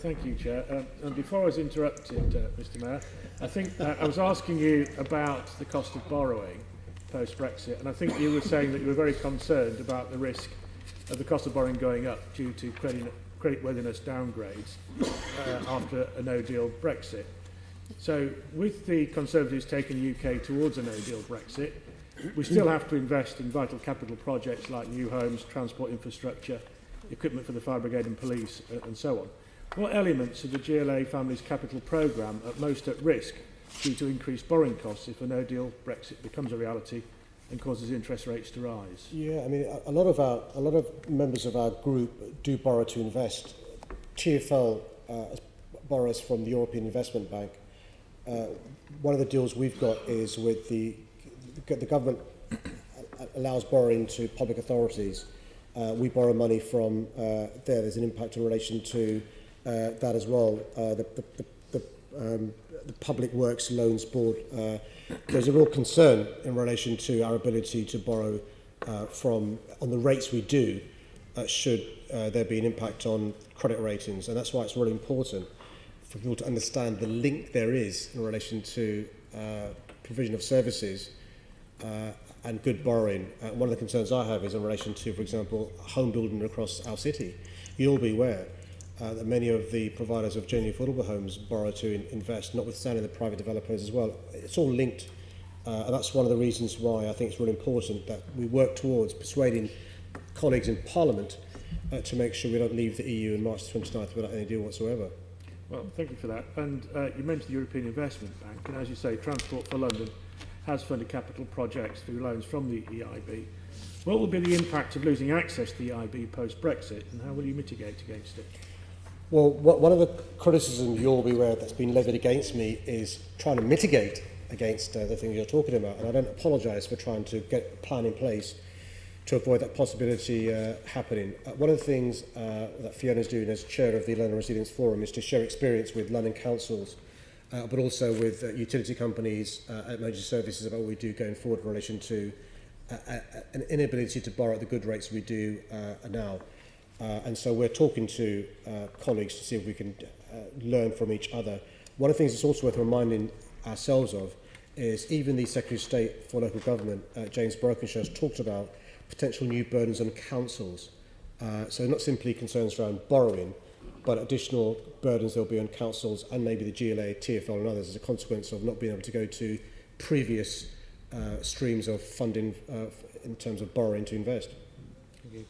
Thank you, Chair. And before I was interrupted, Mr Mayor, I think I was asking you about the cost of borrowing post-Brexit, and I think you were saying that you were very concerned about the risk of the cost of borrowing going up due to creditworthiness downgrades after a no-deal Brexit. So, with the Conservatives taking the UK towards a no-deal Brexit, we still have to invest in vital capital projects like new homes, transport infrastructure, equipment for the fire brigade and police, and so on. What elements of the GLA Families Capital Programme are most at risk due to increased borrowing costs if a no-deal Brexit becomes a reality and causes interest rates to rise? Yeah, I mean, a lot of members of our group do borrow to invest. TfL borrows from the European Investment Bank. One of the deals we've got is with the government allows borrowing to public authorities. We borrow money from there. There's an impact in relation to that as well. The Public Works Loans Board, there's a real concern in relation to our ability to borrow on the rates we do, should there be an impact on credit ratings. And that's why it's really important for people to understand the link there is in relation to provision of services and good borrowing. One of the concerns I have is in relation to, for example, home building across our city. You'll be aware that many of the providers of genuinely affordable homes borrow to invest, notwithstanding the private developers as well. It's all linked, and that's one of the reasons why I think it's really important that we work towards persuading colleagues in Parliament to make sure we don't leave the EU in March 29th without any deal whatsoever. Well, thank you for that. And you mentioned the European Investment Bank, and as you say, Transport for London has funded capital projects through loans from the EIB. What will be the impact of losing access to the EIB post-Brexit, and how will you mitigate against it? Well, one of the criticisms you'll be aware that's been levied against me is trying to mitigate against the things you're talking about, and I don't apologise for trying to get a plan in place to avoid that possibility happening. One of the things that Fiona's doing as chair of the London Resilience Forum is to share experience with London councils, but also with utility companies and emergency services about what we do going forward in relation to an inability to borrow at the good rates we do now. And so we're talking to colleagues to see if we can learn from each other. One of the things that's also worth reminding ourselves of is even the Secretary of State for Local Government, James Brokenshire, has talked about potential new burdens on councils. So not simply concerns around borrowing, but additional burdens there'll be on councils and maybe the GLA, TfL and others as a consequence of not being able to go to previous streams of funding in terms of borrowing to invest. Thank you.